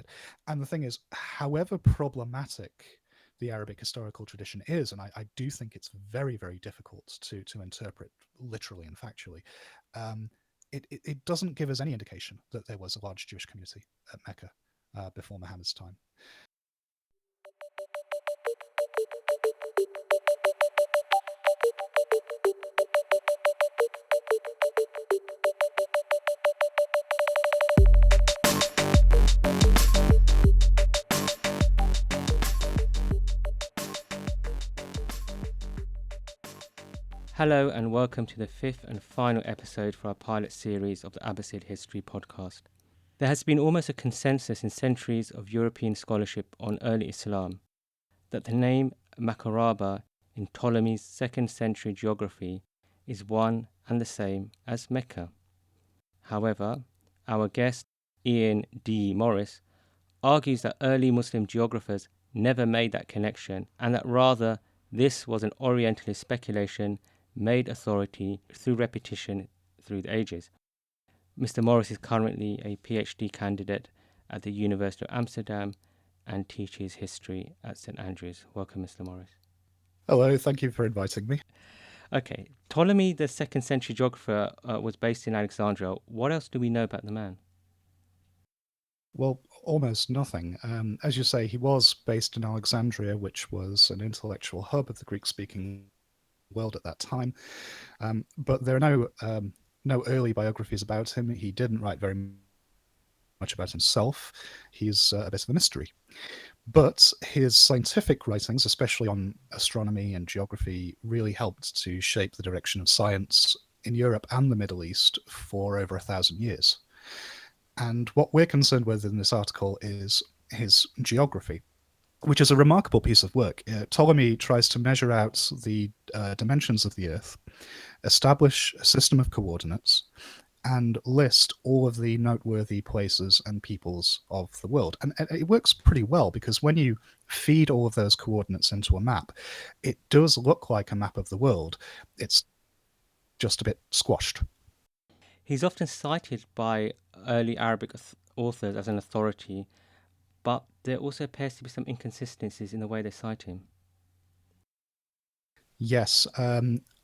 it. And the thing is, however problematic the Arabic historical tradition is, and I do think it's very, very difficult to interpret literally and factually, it doesn't give us any indication that there was a large Jewish community at Mecca before Muhammad's time. Hello and welcome to the fifth and final episode for our pilot series of the Abbasid History podcast. There has been almost a consensus in centuries of European scholarship on early Islam that the name Macoraba in Ptolemy's 2nd century geography is one and the same as Mecca. However, our guest Ian D. Morris argues that early Muslim geographers never made that connection and that rather this was an Orientalist speculation made authority through repetition through the ages. Mr. Morris is currently a PhD candidate at the University of Amsterdam and teaches history at St. Andrews. Welcome, Mr. Morris. Hello, thank you for inviting me. Okay, Ptolemy, the 2nd century geographer, was based in Alexandria. What else do we know about the man? Well, almost nothing. As you say, he was based in Alexandria, which was an intellectual hub of the Greek-speaking world at that time. But there are no early biographies about him. He didn't write very much about himself. He's a bit of a mystery. But his scientific writings, especially on astronomy and geography, really helped to shape the direction of science in Europe and the Middle East for over 1,000 years. And what we're concerned with in this article is his geography, which is a remarkable piece of work. Ptolemy tries to measure out the dimensions of the Earth, establish a system of coordinates, and list all of the noteworthy places and peoples of the world. And it works pretty well because when you feed all of those coordinates into a map, it does look like a map of the world. It's just a bit squashed. He's often cited by early Arabic authors as an authority, but there also appears to be some inconsistencies in the way they cite him. Yes, a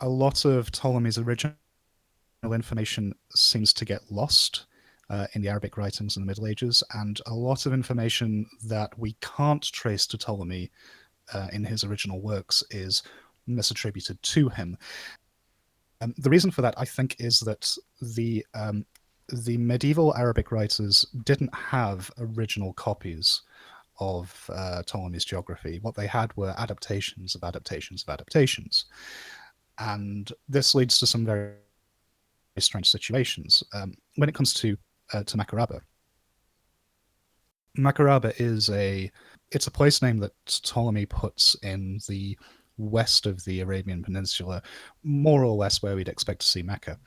lot of Ptolemy's original information seems to get lost in the Arabic writings in the Middle Ages, and a lot of information that we can't trace to Ptolemy in his original works is misattributed to him. The reason for that, I think, is that the medieval Arabic writers didn't have original copies of Ptolemy's geography. What they had were adaptations of adaptations of adaptations. And this leads to some very strange situations. When it comes to Macoraba, Macoraba it's a place name that Ptolemy puts in the west of the Arabian Peninsula, more or less where we'd expect to see Mecca.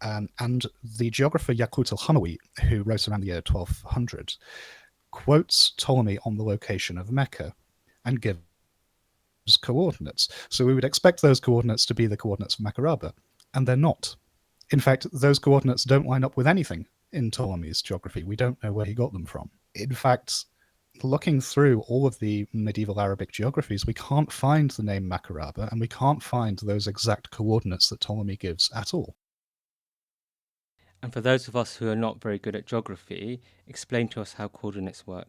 And the geographer Yaqut al-Hamawi, who wrote around the year 1200, quotes Ptolemy on the location of Mecca and gives coordinates. So we would expect those coordinates to be the coordinates of Macoraba, and they're not. In fact, those coordinates don't line up with anything in Ptolemy's geography. We don't know where he got them from. In fact, looking through all of the medieval Arabic geographies, we can't find the name Macoraba, and we can't find those exact coordinates that Ptolemy gives at all. And for those of us who are not very good at geography, explain to us how coordinates work.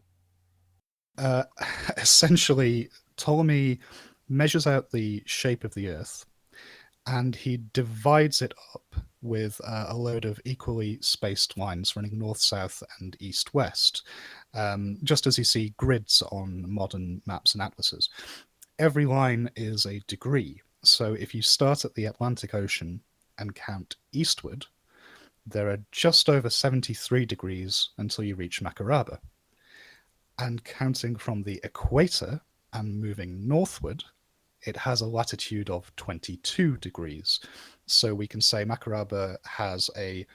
Essentially, Ptolemy measures out the shape of the Earth, and he divides it up with a load of equally spaced lines running north, south, and east, west, just as you see grids on modern maps and atlases. Every line is a degree. So if you start at the Atlantic Ocean and count eastward, there are just over 73 degrees until you reach Macoraba. And counting from the equator and moving northward, it has a latitude of 22 degrees. So we can say Macoraba has a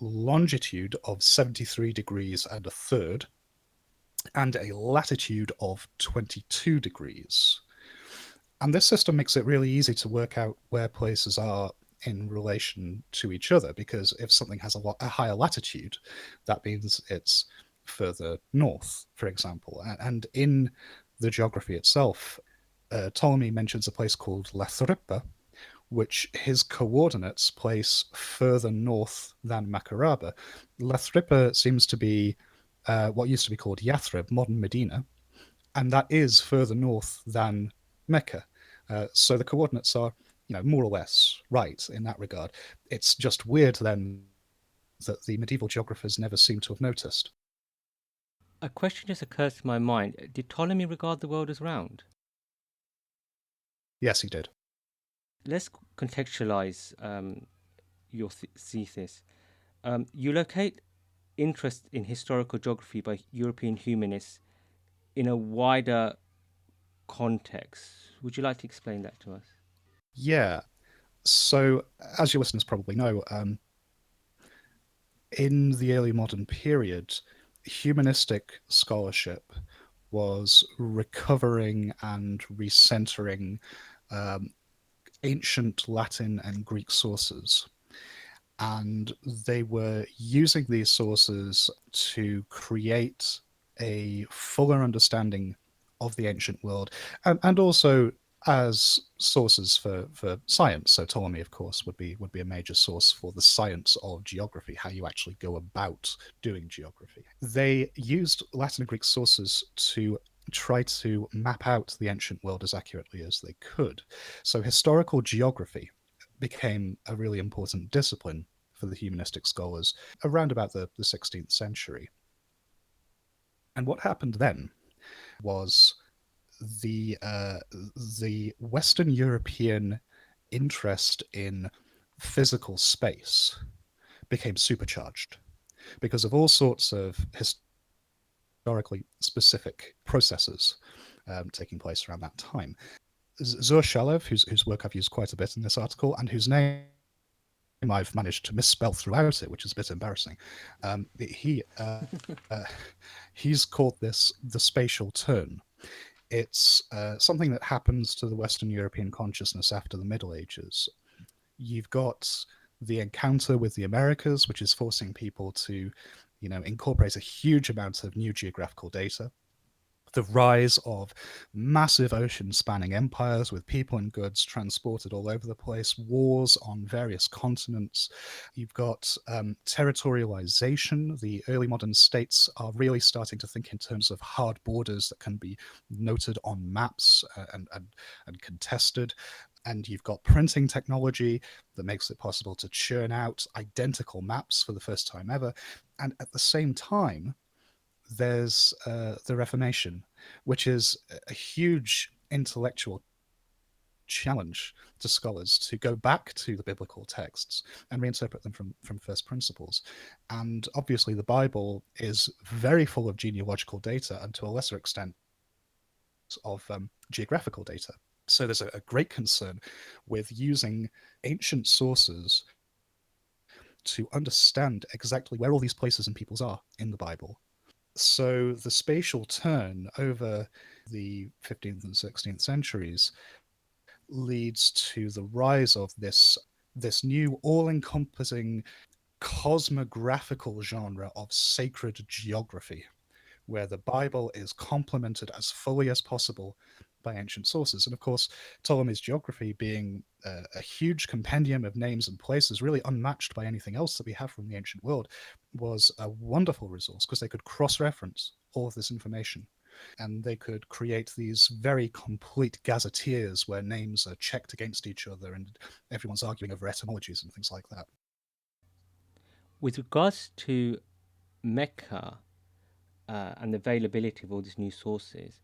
longitude of 73 degrees and a third, and a latitude of 22 degrees. And this system makes it really easy to work out where places are in relation to each other, because if something has a higher latitude, that means it's further north, for example. And in the geography itself, Ptolemy mentions a place called Lathrippa, which his coordinates place further north than Macoraba. Lathrippa seems to be what used to be called Yathrib, modern Medina, and that is further north than Mecca. So the coordinates are, more or less right in that regard. It's just weird then that the medieval geographers never seem to have noticed. A question just occurs to my mind. Did Ptolemy regard the world as round? Yes, he did. Let's contextualize your thesis. You locate interest in historical geography by European humanists in a wider context. Would you like to explain that to us? Yeah. So, as your listeners probably know, in the early modern period, humanistic scholarship was recovering and recentering um, ancient Latin and Greek sources. And they were using these sources to create a fuller understanding of the ancient world, and also as sources for science. So Ptolemy, of course, would be a major source for the science of geography, how you actually go about doing geography. They used Latin and Greek sources to try to map out the ancient world as accurately as they could. So historical geography became a really important discipline for the humanistic scholars around about the 16th century. And what happened then was the uh, the Western European interest in physical space became supercharged because of all sorts of historically specific processes taking place around that time. Zur Shalev, whose work I've used quite a bit in this article, and whose name I've managed to misspell throughout it, which is a bit embarrassing. He's called this the spatial turn. It's something that happens to the Western European consciousness after the Middle Ages. You've got the encounter with the Americas, which is forcing people to, incorporate a huge amount of new geographical data. The rise of massive ocean spanning empires with people and goods transported all over the place, wars on various continents. You've got territorialization. The early modern states are really starting to think in terms of hard borders that can be noted on maps and contested. And you've got printing technology that makes it possible to churn out identical maps for the first time ever. And at the same time, there's the Reformation, which is a huge intellectual challenge to scholars to go back to the biblical texts and reinterpret them from first principles. And obviously, the Bible is very full of genealogical data and to a lesser extent of geographical data. So there's a great concern with using ancient sources to understand exactly where all these places and peoples are in the Bible. So the spatial turn over the 15th and 16th centuries leads to the rise of this new all-encompassing cosmographical genre of sacred geography, where the Bible is complemented as fully as possible by ancient sources. And of course, Ptolemy's geography, being a huge compendium of names and places, really unmatched by anything else that we have from the ancient world, was a wonderful resource because they could cross reference all of this information. And they could create these very complete gazetteers where names are checked against each other and everyone's arguing over etymologies and things like that. With regards to Mecca and the availability of all these new sources,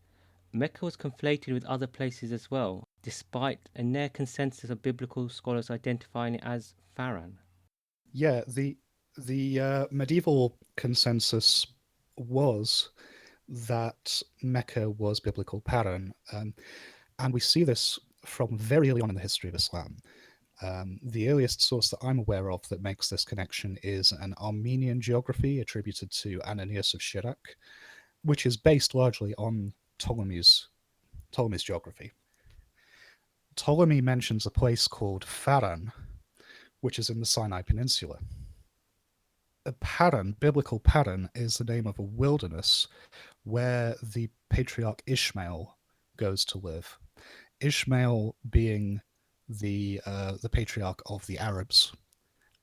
Mecca was conflated with other places as well, despite a near consensus of biblical scholars identifying it as Faran. Yeah, the medieval consensus was that Mecca was biblical Paran, and we see this from very early on in the history of Islam. The earliest source that I'm aware of that makes this connection is an Armenian geography attributed to Ananias of Shirak, which is based largely on Ptolemy's geography. Ptolemy mentions a place called Faran, which is in the Sinai Peninsula. Paran, biblical Paran, is the name of a wilderness where the patriarch Ishmael goes to live. Ishmael being the patriarch of the Arabs,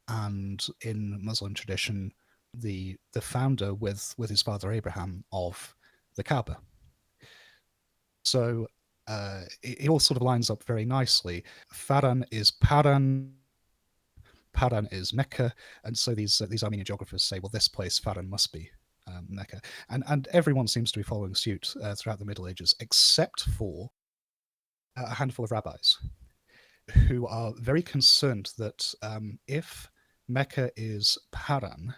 and in Muslim tradition, the founder with his father Abraham of the Kaaba. So it all sort of lines up very nicely. Faran is Paran, Paran is Mecca, and so these Armenian geographers say, well, this place Faran must be Mecca, and everyone seems to be following suit throughout the Middle Ages, except for a handful of rabbis who are very concerned that if Mecca is Paran,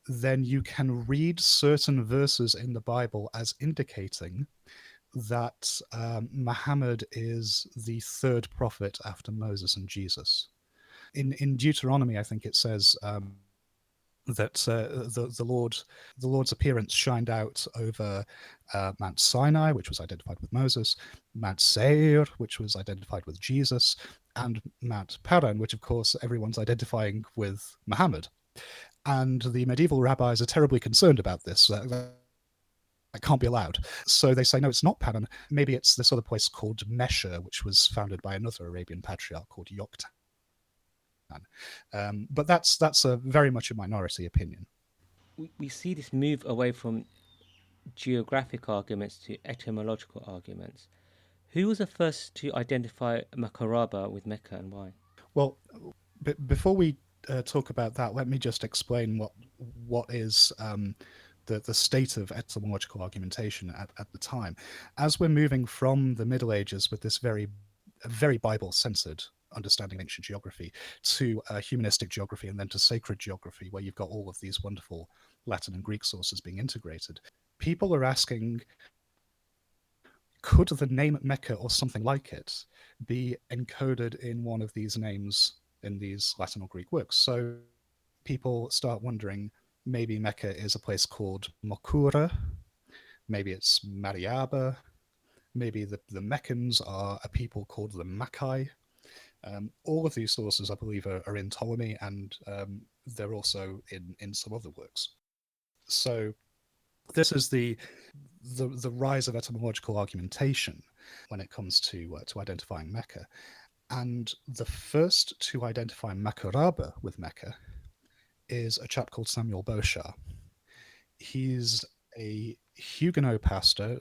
then you can read certain verses in the Bible as indicating that Muhammad is the third prophet after Moses and Jesus. In Deuteronomy, I think it says that the Lord's appearance shined out over Mount Sinai, which was identified with Moses, Mount Seir, which was identified with Jesus, and Mount Paran, which of course everyone's identifying with Muhammad. And the medieval rabbis are terribly concerned about this. That can't be allowed. So they say, no, it's not Paran. Maybe it's this other place called Mesha, which was founded by another Arabian patriarch called Yoktan. But that's a very much a minority opinion. We see this move away from geographic arguments to etymological arguments. Who was the first to identify Macoraba with Mecca and why? Well, before we talk about that, let me just explain what is the state of etymological argumentation at the time. As we're moving from the Middle Ages with this very Bible-centered understanding of ancient geography to humanistic geography and then to sacred geography, where you've got all of these wonderful Latin and Greek sources being integrated, people are asking, could the name Mecca or something like it be encoded in one of these names in these Latin or Greek works? So people start wondering, maybe Mecca is a place called Mokura, maybe it's Mariaba, maybe the Meccans are a people called the Makai. All of these sources, I believe, are in Ptolemy, and they're also in some other works. So this is the rise of etymological argumentation when it comes to identifying Mecca. And the first to identify Macoraba with Mecca is a chap called Samuel Beauchamp. He's a Huguenot pastor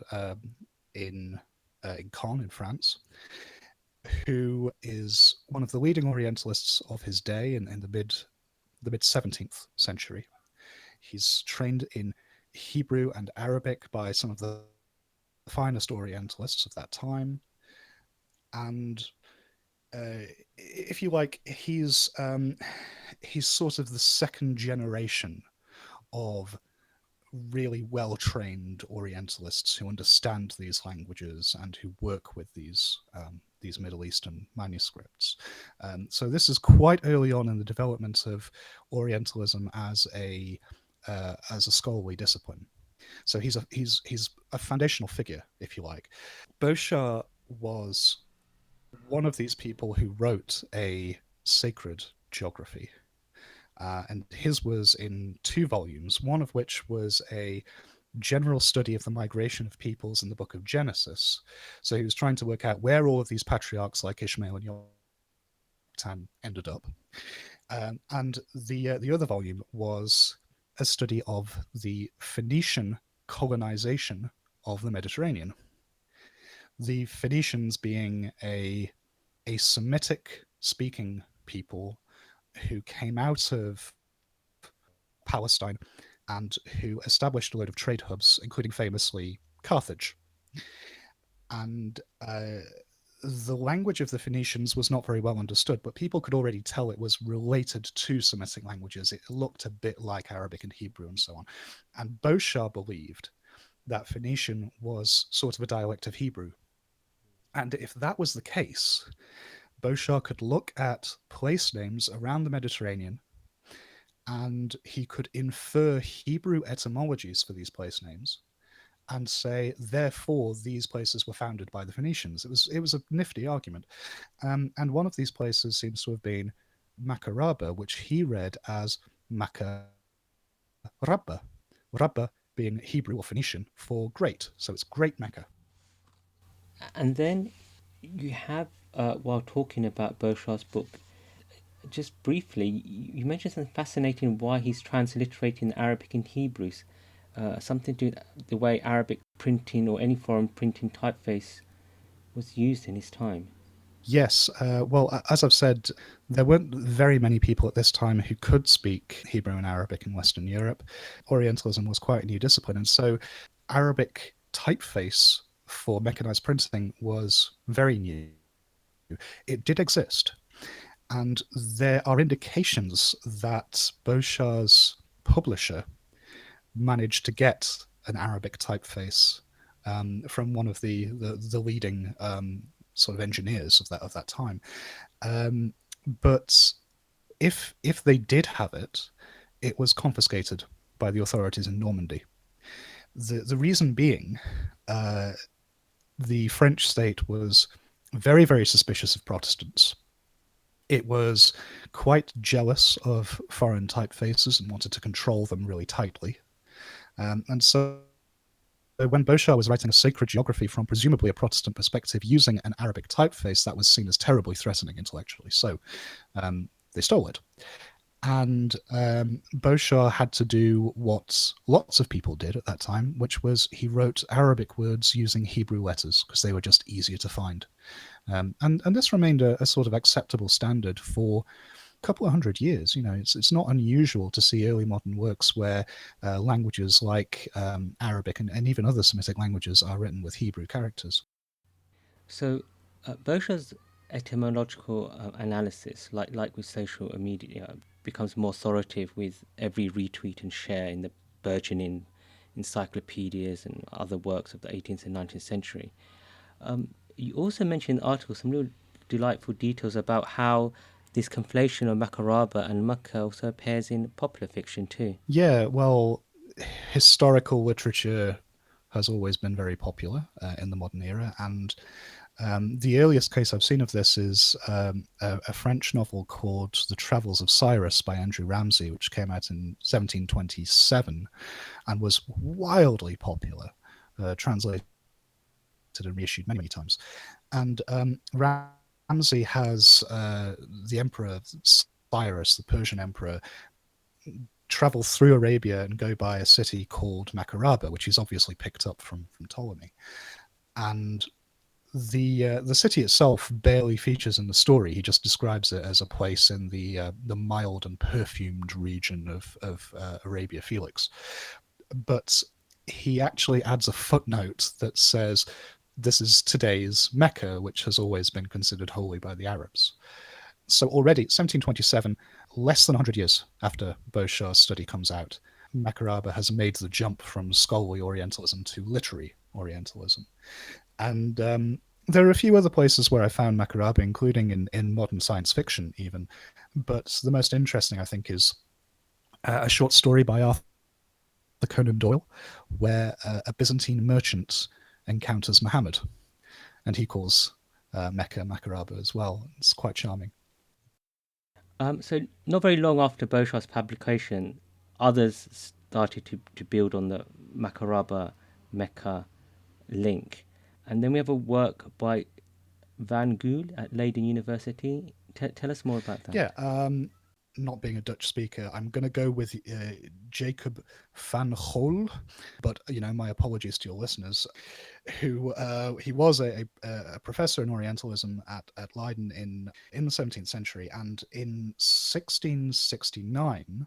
in Caen, in France, who is one of the leading Orientalists of his day in the mid 17th century. He's trained in Hebrew and Arabic by some of the finest Orientalists of that time, and if you like, he's sort of the second generation of really well-trained Orientalists who understand these languages and who work with these Middle Eastern manuscripts. So this is quite early on in the development of Orientalism as a scholarly discipline. So he's a foundational figure, if you like. Beauchamp was one of these people who wrote a sacred geography. And his was in 2 volumes, one of which was a general study of the migration of peoples in the book of Genesis. So he was trying to work out where all of these patriarchs like Ishmael and Yoktan ended up. And the other volume was a study of the Phoenician colonization of the Mediterranean. The Phoenicians being a Semitic speaking people who came out of Palestine and who established a load of trade hubs, including famously Carthage. And the language of the Phoenicians was not very well understood, but people could already tell it was related to Semitic languages. It looked a bit like Arabic and Hebrew and so on. And Beauchamp believed that Phoenician was sort of a dialect of Hebrew. And if that was the case, Beauchamp could look at place names around the Mediterranean and he could infer Hebrew etymologies for these place names and say, therefore, these places were founded by the Phoenicians. It was a nifty argument. And one of these places seems to have been Macoraba, which he read as Maca Rabba. Rabba being Hebrew or Phoenician for great. So it's Great Mecca. And then you have, while talking about Beauchamps' book, just briefly, you mentioned something fascinating why he's transliterating Arabic and Hebrews. Something to do with the way Arabic printing or any foreign printing typeface was used in his time. Yes, well, as I've said, there weren't very many people at this time who could speak Hebrew and Arabic in Western Europe. Orientalism was quite a new discipline, and so Arabic typeface for mechanized printing was very new. It did exist, and there are indications that Beauchamps' publisher managed to get an Arabic typeface from one of the leading sort of engineers of that time. Um, but if they did have it, it was confiscated by the authorities in Normandy. The reason being, uh, the French state was very suspicious of Protestants. It was quite jealous of foreign typefaces and wanted to control them really tightly. And so when Beauchamp was writing a sacred geography from presumably a Protestant perspective using an Arabic typeface, that was seen as terribly threatening intellectually. So they stole it. And Beauchamp had to do what lots of people did at that time, which was he wrote Arabic words using Hebrew letters because they were just easier to find. And this remained a sort of acceptable standard for a couple of hundred years. You know, it's not unusual to see early modern works where languages like Arabic and even other Semitic languages are written with Hebrew characters. So, Beauchamp's etymological analysis, like with social media, becomes more authoritative with every retweet and share in the burgeoning encyclopedias and other works of the 18th and 19th century. You also mentioned in the article some real delightful details about how this conflation of Macoraba and Mecca also appears in popular fiction too. Yeah, well, historical literature has always been very popular in the modern era, and the earliest case I've seen of this is a French novel called The Travels of Cyrus by Andrew Ramsay, which came out in 1727 and was wildly popular, translated and reissued many times. And Ramsay has the Emperor Cyrus, the Persian emperor, travel through Arabia and go by a city called Macoraba, which is obviously picked up from Ptolemy. And the city itself barely features in the story. He just describes it as a place in the mild and perfumed region of Arabia Felix. But he actually adds a footnote that says this is today's Mecca, which has always been considered holy by the Arabs. So already, 1727, less than 100 years after Beauchamp's study comes out, Macoraba has made the jump from scholarly Orientalism to literary Orientalism. And there are a few other places where I found Macoraba, including in modern science fiction even. But the most interesting, I think, is a short story by Arthur Conan Doyle, where a Byzantine merchant encounters Muhammad, and he calls Mecca Macoraba as well. It's quite charming. So not very long after Beauchamp's publication, others started to build on the Macoraba-Mecca link. And then we have a work by Van Gool at Leiden University. Tell us more about that. Yeah, not being a Dutch speaker, I'm going to go with Jacob van Gol, but my apologies to your listeners. Who he was a professor in Orientalism at Leiden in the 17th century, and in 1669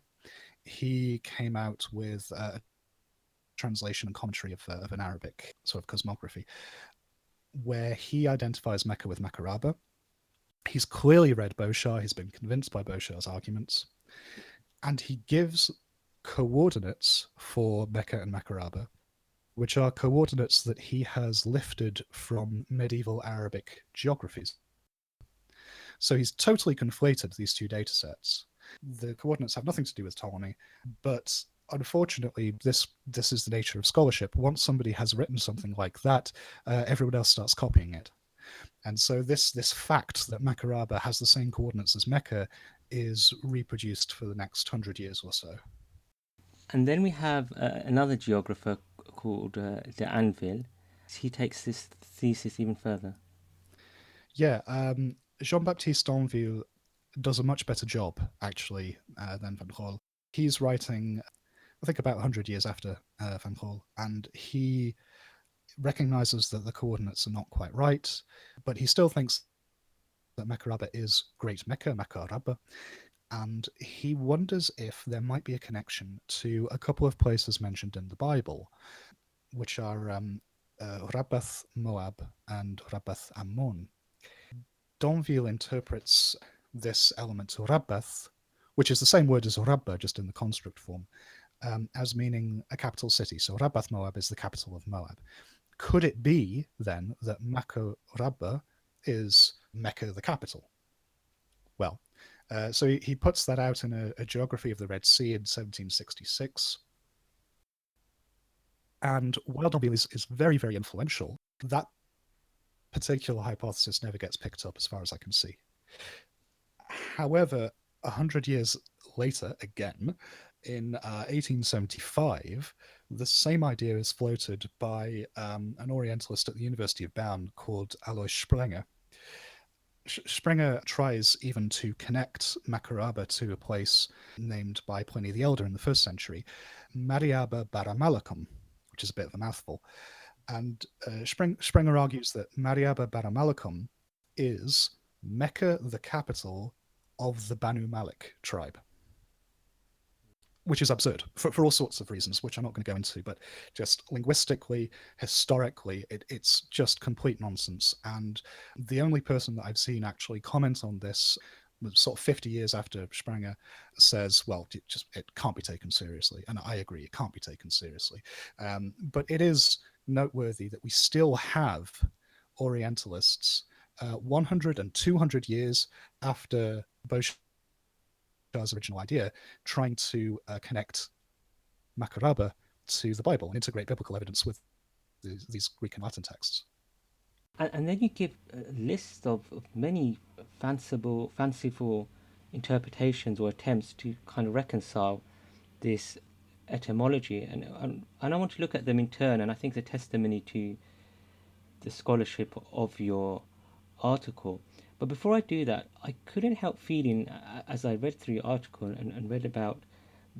he came out with a translation and commentary of an Arabic sort of cosmography, where he identifies Mecca with Macoraba. He's clearly read Beauchamp, he's been convinced by Beauchamp's arguments, and he gives coordinates for Mecca and Macoraba, which are coordinates that he has lifted from medieval Arabic geographies. So he's totally conflated these two data sets. The coordinates have nothing to do with Ptolemy, but unfortunately, this is the nature of scholarship. Once somebody has written something like that, everyone else starts copying it. And so this fact that Macoraba has the same coordinates as Mecca is reproduced for the next 100 years or so. And then we have another geographer called de Anville. He takes this thesis even further. Yeah, Jean-Baptiste Danville does a much better job, actually, than Van Gogh. He's writing, I think, about 100 years after Van Gogh, and he recognizes that the coordinates are not quite right, but he still thinks that Macoraba is Great Mecca, Macoraba, and he wonders if there might be a connection to a couple of places mentioned in the Bible, which are Rabbath Moab and Rabbath Ammon. Donville interprets this element Rabbath, which is the same word as Rabba, just in the construct form, as meaning a capital city. So Rabbath Moab is the capital of Moab. Could it be then that Mecca Rabba is Mecca the capital? Well, so he puts that out in a geography of the Red Sea in 1766. And while Donville is very, very influential, that particular hypothesis never gets picked up as far as I can see. However, 100 years later, again, in 1875, the same idea is floated by an Orientalist at the University of Bern called Alois Sprenger. Sprenger tries even to connect Macoraba to a place named by Pliny the Elder in the first century, Mariaba-Baramalacum, which is a bit of a mouthful. And Sprenger argues that Mariaba-Baramalacum is Mecca, the capital of the Banu Malik tribe, which is absurd for all sorts of reasons, which I'm not going to go into, but just linguistically, historically, it's just complete nonsense. And the only person that I've seen actually comment on this sort of 50 years after Sprenger says, well, it can't be taken seriously. And I agree, it can't be taken seriously. But it is noteworthy that we still have Orientalists 100 and 200 years after Beauchamp original idea, trying to connect Macoraba to the Bible and integrate biblical evidence with these Greek and Latin texts. And then you give a list of many fanciful interpretations or attempts to kind of reconcile this etymology. And I want to look at them in turn, and I think the testimony to the scholarship of your article. But before I do that, I couldn't help feeling, as I read through your article and read about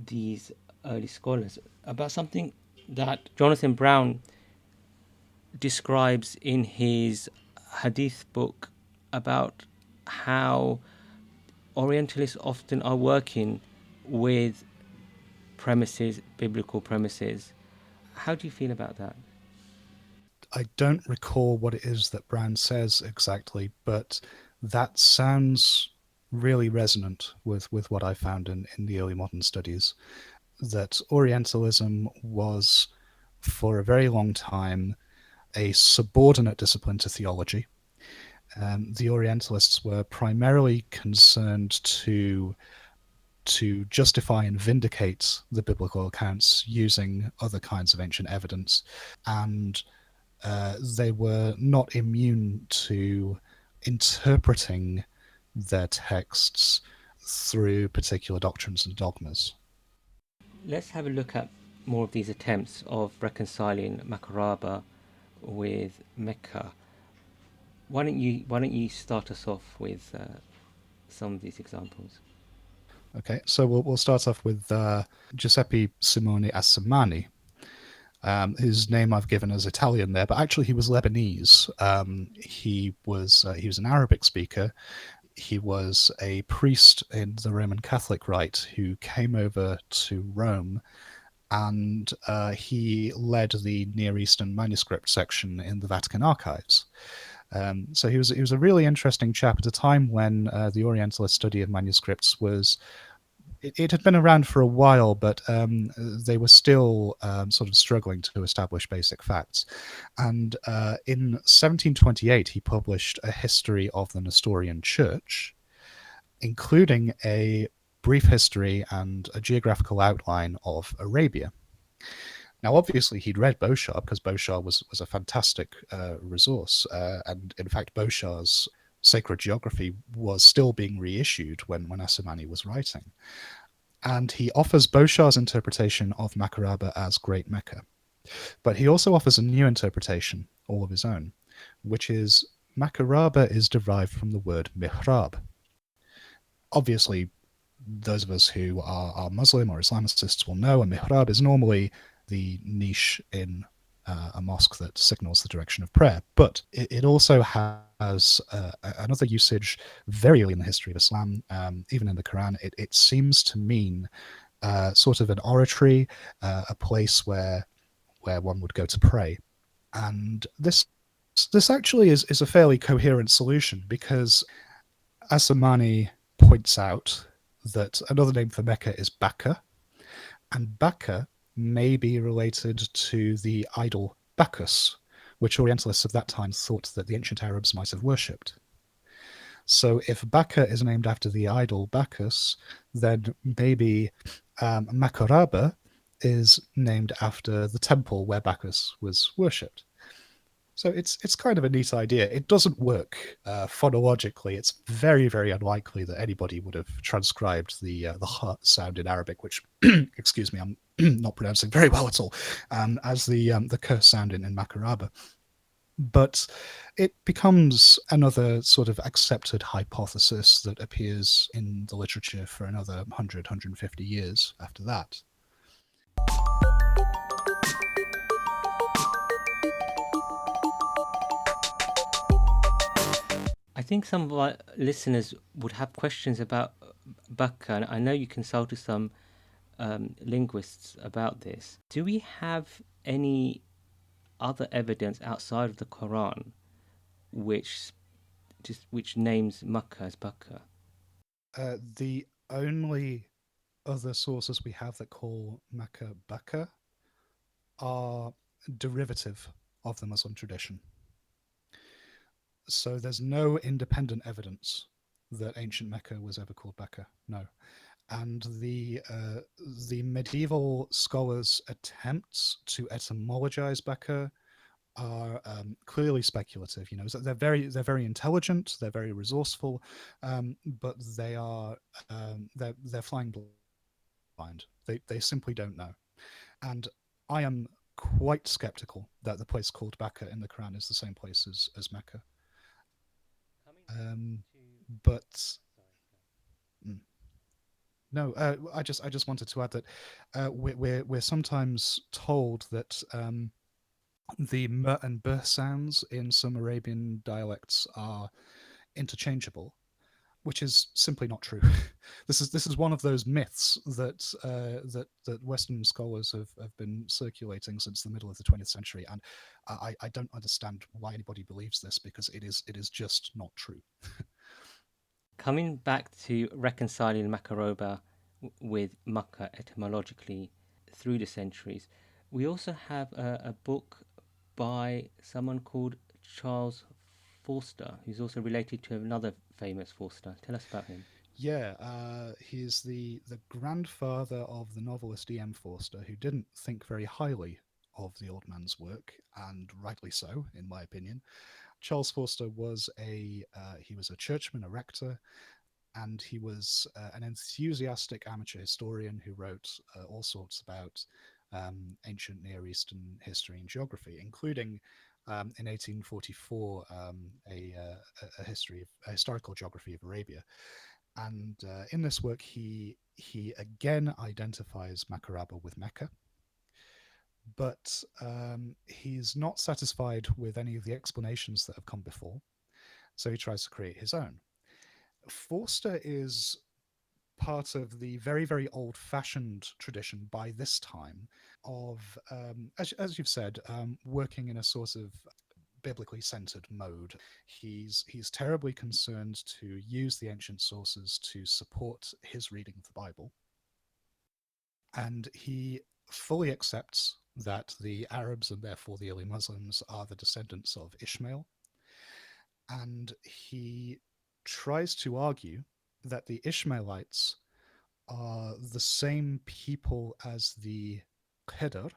these early scholars, about something that Jonathan Brown describes in his hadith book about how Orientalists often are working with premises, biblical premises. How do you feel about that? I don't recall what it is that Brown says exactly, but that sounds really resonant with what I found in the early modern studies, that Orientalism was, for a very long time, a subordinate discipline to theology. The Orientalists were primarily concerned to justify and vindicate the biblical accounts using other kinds of ancient evidence, and they were not immune to interpreting their texts through particular doctrines and dogmas. Let's have a look at more of these attempts of reconciling Macoraba with Mecca. Why don't you start us off with some of these examples? Okay, so we'll start off with Giuseppe Simone Assimani. His name I've given as Italian there, but actually he was Lebanese. He was an Arabic speaker. He was a priest in the Roman Catholic Rite who came over to Rome, and he led the Near Eastern manuscript section in the Vatican archives. So he was a really interesting chap at a time when the Orientalist study of manuscripts was. It had been around for a while, but they were still sort of struggling to establish basic facts. And in 1728, he published a history of the Nestorian Church, including a brief history and a geographical outline of Arabia. Now, obviously, he'd read Beauchamp because Beauchamp was a fantastic resource. And in fact, Beauchamp's Sacred Geography was still being reissued when Assimani was writing. And he offers Boshar's interpretation of Macoraba as Great Mecca. But he also offers a new interpretation, all of his own, which is Macoraba is derived from the word mihrab. Obviously, those of us who are Muslim or Islamicists will know a mihrab is normally the niche in a mosque that signals the direction of prayer. But it also has another usage very early in the history of Islam, even in the Quran. It seems to mean sort of an oratory, a place where one would go to pray. And this actually is a fairly coherent solution because Asamani points out that another name for Mecca is Bacca, and Bacca may be related to the idol Bacchus, which Orientalists of that time thought that the ancient Arabs might have worshipped. So if Bacca is named after the idol Bacchus, then maybe Macoraba is named after the temple where Bacchus was worshipped. So it's kind of a neat idea. It doesn't work phonologically. It's very, very unlikely that anybody would have transcribed the h sound in Arabic, which excuse me, I'm not pronouncing very well at all, as the k sound in Macoraba. But it becomes another sort of accepted hypothesis that appears in the literature for another 100, 150 years after that. I think some of our listeners would have questions about Baka, and I know you consulted some linguists about this. Do we have any other evidence outside of the Quran which which names Makkah as Baka? The only other sources we have that call Mecca Baka are derivative of the Muslim tradition. So there's no independent evidence that ancient Mecca was ever called Becca. No. And the medieval scholars' attempts to etymologize Becca are clearly speculative. You know, so they're very intelligent, they're very resourceful, but they're flying blind. They simply don't know. And I am quite skeptical that the place called Becca in the Quran is the same place as Mecca. Coming back Um, to but sorry, mm, no, I just wanted to add that we're sometimes told that the m and b sounds in some Arabian dialects are interchangeable, which is simply not true. This is one of those myths that Western scholars have been circulating since the middle of the 20th century, and I don't understand why anybody believes this because it is just not true. coming back to reconciling Macaroba with Makkah etymologically through the centuries, we also have a book by someone called Charles Forster, who's also related to another famous Forster. Tell us about him. Yeah, he's the grandfather of the novelist E.M. Forster, who didn't think very highly of the old man's work, and rightly so, in my opinion. Charles Forster was a churchman, a rector, and he was an enthusiastic amateur historian who wrote all sorts about ancient Near Eastern history and geography, including in 1844 a historical geography of Arabia. And in this work, he again identifies Macoraba with Mecca, but he's not satisfied with any of the explanations that have come before, so he tries to create his own. Forster is part of the very, very old fashioned tradition by this time of, as you've said, working in a sort of biblically centered mode. He's terribly concerned to use the ancient sources to support his reading of the Bible, and he fully accepts that the Arabs and therefore the early Muslims are the descendants of Ishmael, and he tries to argue that the Ishmaelites are the same people as the Qedr,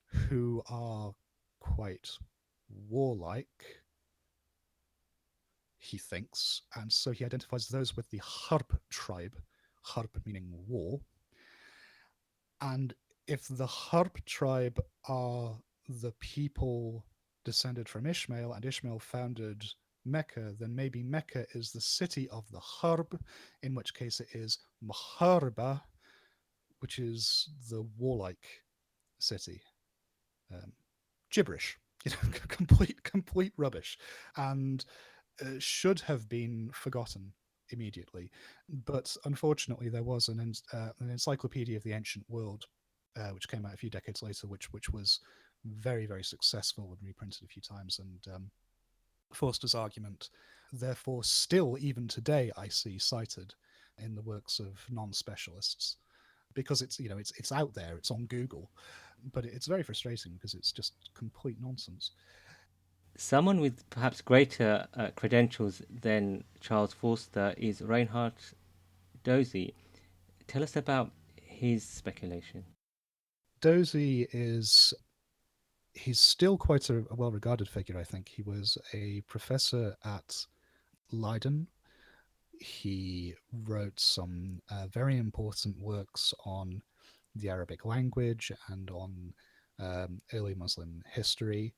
who are quite warlike, he thinks, and so he identifies those with the Harb tribe, harb meaning war. And if the Harb tribe are the people descended from Ishmael, and Ishmael founded Mecca, then maybe Mecca is the city of the Harb, in which case it is Maharba, which is the warlike city. Um, Gibberish, complete rubbish, and should have been forgotten immediately. But unfortunately, there was an encyclopedia of the ancient world, which came out a few decades later, which was very successful and reprinted a few times. And Forster's argument, therefore, still even today, I see cited in the works of non-specialists, because it's out there, it's on Google, but it's very frustrating because it's just complete nonsense. Someone with perhaps greater credentials than Charles Forster is Reinhard Dozy. Tell us about his speculation. Dozy is he's still quite a well-regarded figure. I think he was a professor at Leiden. He wrote some very important works on the Arabic language and on early Muslim history.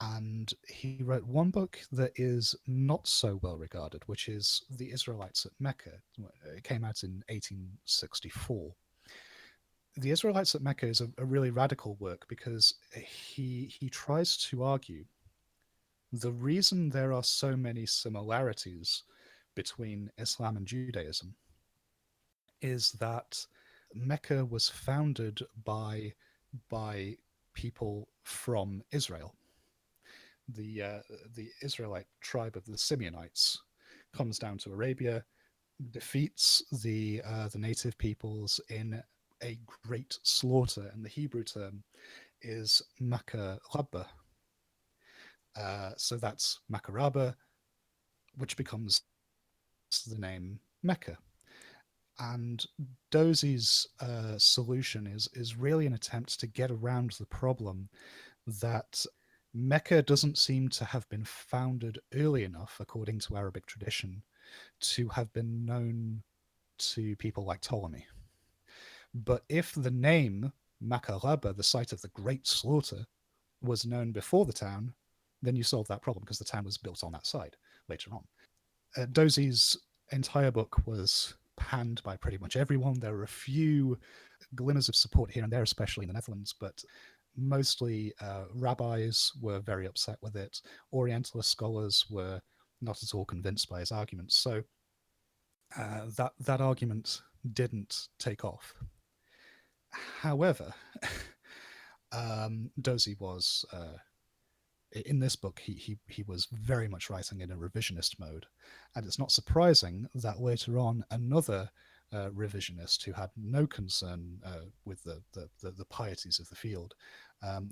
And he wrote one book that is not so well regarded, which is The Israelites at Mecca. It came out in 1864. The Israelites at Mecca is a really radical work because he tries to argue the reason there are so many similarities between Islam and Judaism is that Mecca was founded by people from Israel. The Israelite tribe of the Simeonites comes down to Arabia, defeats the native peoples in a great slaughter, and the Hebrew term is Macoraba. So that's Macoraba, which becomes the name Mecca. And Dozy's solution is really an attempt to get around the problem that Mecca doesn't seem to have been founded early enough, according to Arabic tradition, to have been known to people like Ptolemy. But if the name Macoraba, the site of the Great Slaughter, was known before the town, then you solve that problem because the town was built on that site later on. Dozy's entire book was panned by pretty much everyone. There were a few glimmers of support here and there, especially in the Netherlands, but mostly rabbis were very upset with it. Orientalist scholars were not at all convinced by his arguments. So that argument didn't take off. However, Dozy was in this book, he was very much writing in a revisionist mode, and it's not surprising that later on another revisionist who had no concern with the pieties of the field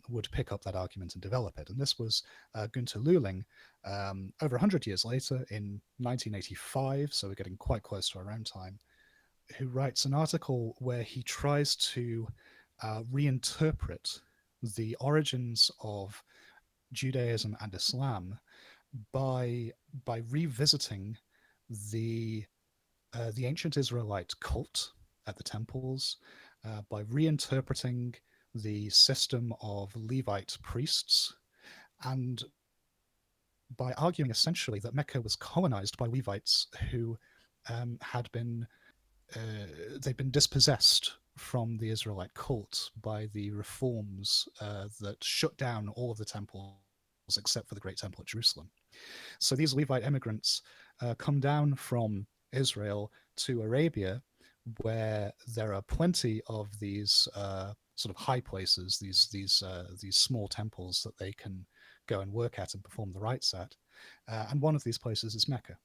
would pick up that argument and develop it. And this was Günter Lühling over 100 years later in 1985, so we're getting quite close to our own time, who writes an article where he tries to reinterpret the origins of Judaism and Islam by revisiting the ancient Israelite cult at the temples, by reinterpreting the system of Levite priests, and by arguing essentially that Mecca was colonized by Levites who had been they'd been dispossessed from the Israelite cult by the reforms that shut down all of the temples except for the Great Temple at Jerusalem. So these Levite immigrants come down from Israel to Arabia, where there are plenty of these sort of high places, these small temples that they can go and work at and perform the rites at, and one of these places is Mecca.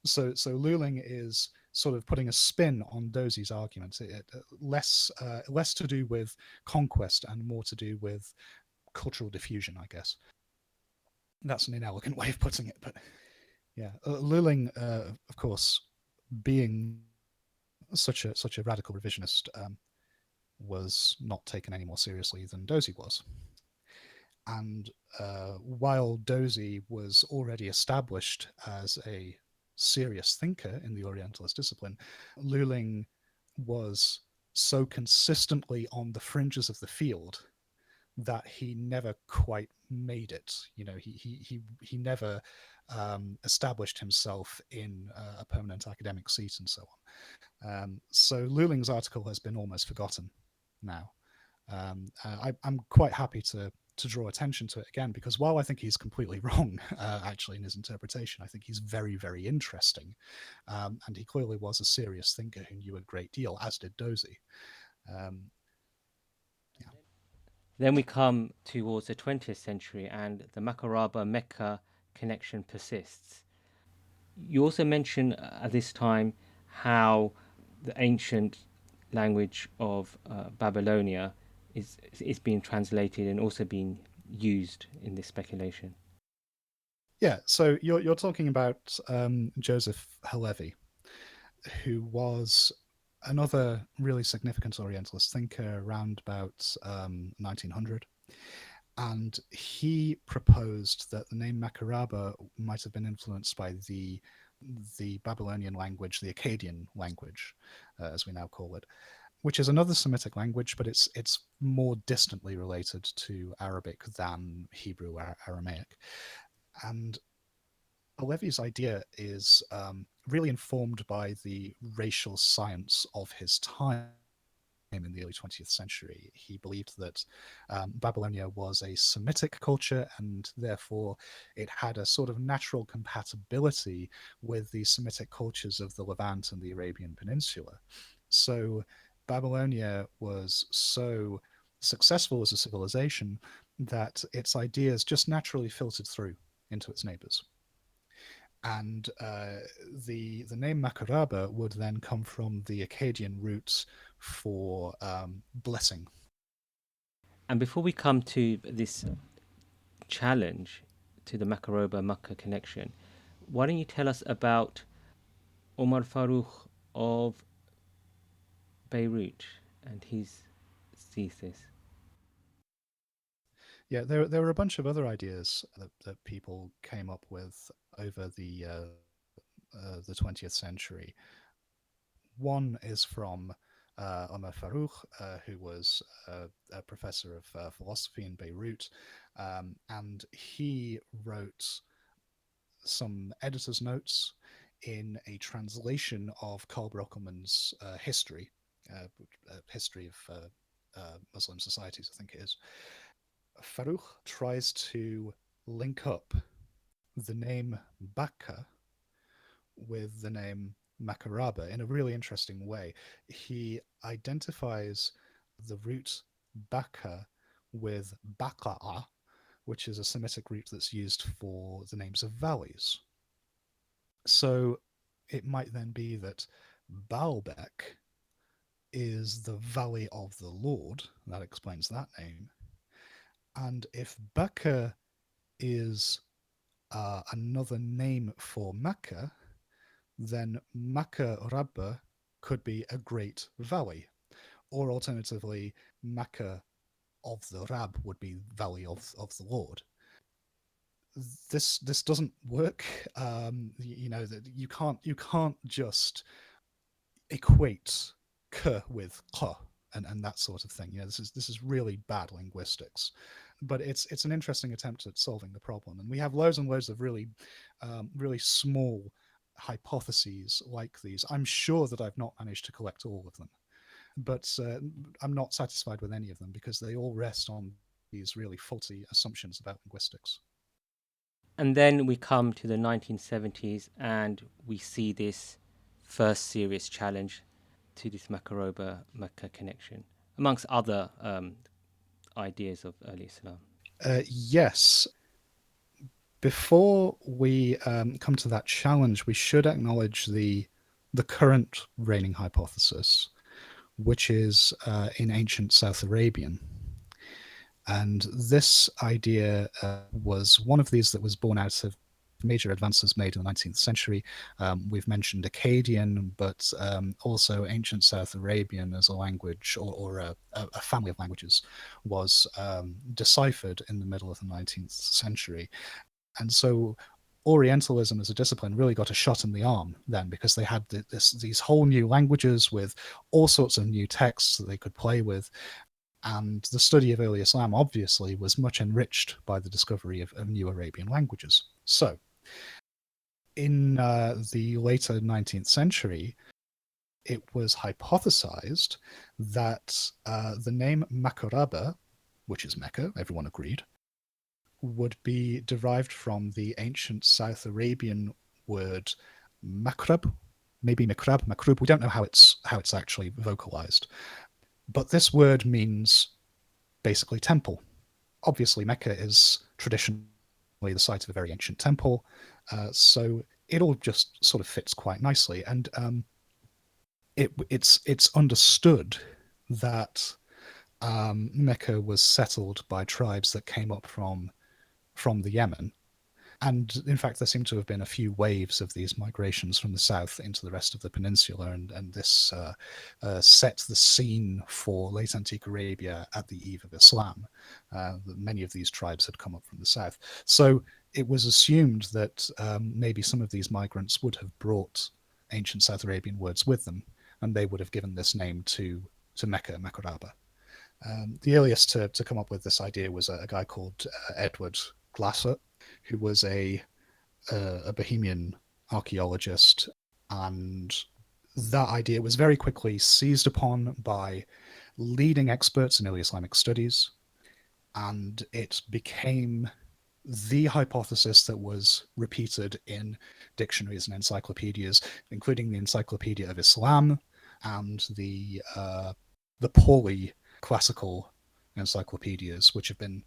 So Lühling is sort of putting a spin on Dozy's argument, less to do with conquest and more to do with cultural diffusion, I guess. That's an inelegant way of putting it, but yeah, Lühling, of course, being such a radical revisionist, was not taken any more seriously than Dozy was. And while Dozy was already established as a serious thinker in the Orientalist discipline, Luling was so consistently on the fringes of the field that he never quite made it. He never established himself in a permanent academic seat and so on. So Luling's article has been almost forgotten now. I'm quite happy to draw attention to it again, because while I think he's completely wrong, actually, in his interpretation, I think he's very, very interesting. And he clearly was a serious thinker who knew a great deal, as did Dozy. Um, yeah. Then we come towards the 20th century, and the Macoraba-Mecca connection persists. You also mention at this time how the ancient language of Babylonia is being translated and also being used in this speculation. Yeah, so you're talking about Joseph Halevi, who was another really significant Orientalist thinker around about 1900. And he proposed that the name Macoraba might have been influenced by the Babylonian language, the Akkadian language, as we now call it, which is another Semitic language, but it's more distantly related to Arabic than Hebrew or Aramaic. And Levy's idea is really informed by the racial science of his time in the early 20th century. He believed that Babylonia was a Semitic culture, and therefore it had a sort of natural compatibility with the Semitic cultures of the Levant and the Arabian Peninsula. So Babylonia was so successful as a civilization that its ideas just naturally filtered through into its neighbors. And the name Macoraba would then come from the Akkadian roots for blessing. And before we come to this challenge to the Macoraba-Mecca connection, why don't you tell us about Omar Farouk of Beirut and his thesis? Yeah, there were a bunch of other ideas that people came up with over the 20th century. One is from Omar Farouk, who was a professor of philosophy in Beirut, and he wrote some editor's notes in a translation of Karl Brockelmann's history of Muslim societies, I think it is. Farouk tries to link up the name Bakka with the name Macoraba in a really interesting way. He identifies the root Bakka with Baka'a, which is a Semitic root that's used for the names of valleys. So it might then be that Baalbek is the valley of the Lord. That explains that name. And if Bakka is another name for Mecca, then Macoraba could be a great valley. Or alternatively, Mecca of the Rab would be valley of the Lord. This doesn't work. That you can't just equate k with k and that sort of thing. This is really bad linguistics, but it's an interesting attempt at solving the problem. And we have loads and loads of really small hypotheses like these. I'm sure that I've not managed to collect all of them, but I'm not satisfied with any of them because they all rest on these really faulty assumptions about linguistics. And then we come to the 1970s and we see this first serious challenge to this Macoraba-Mecca connection, amongst other ideas of early Islam. Yes. Before we come to that challenge, we should acknowledge the current reigning hypothesis, which is in ancient South Arabian. And this idea was one of these that was born out of major advances made in the 19th century. We've mentioned Akkadian, but also ancient South Arabian as a language or a family of languages was deciphered in the middle of the 19th century. And so Orientalism as a discipline really got a shot in the arm then, because they had these whole new languages with all sorts of new texts that they could play with. And the study of early Islam obviously was much enriched by the discovery of new Arabian languages. So, in the later 19th century, it was hypothesized that the name Macoraba, which is Mecca, everyone agreed, would be derived from the ancient South Arabian word makrab, maybe mikrab, makrub. We don't know how it's actually vocalized, but this word means basically temple. Obviously, Mecca is traditionally the site of a very ancient temple, so it all just sort of fits quite nicely. And it's understood that Mecca was settled by tribes that came up from the Yemen. And in fact, there seem to have been a few waves of these migrations from the south into the rest of the peninsula, and this set the scene for late antique Arabia at the eve of Islam. Many of these tribes had come up from the south. So it was assumed that maybe some of these migrants would have brought ancient South Arabian words with them, and they would have given this name to Mecca, Macoraba. The earliest to come up with this idea was a guy called Edward Glasser, who was a Bohemian archaeologist, and that idea was very quickly seized upon by leading experts in early Islamic studies, and it became the hypothesis that was repeated in dictionaries and encyclopedias, including the Encyclopedia of Islam and the poorly classical encyclopedias, which have been,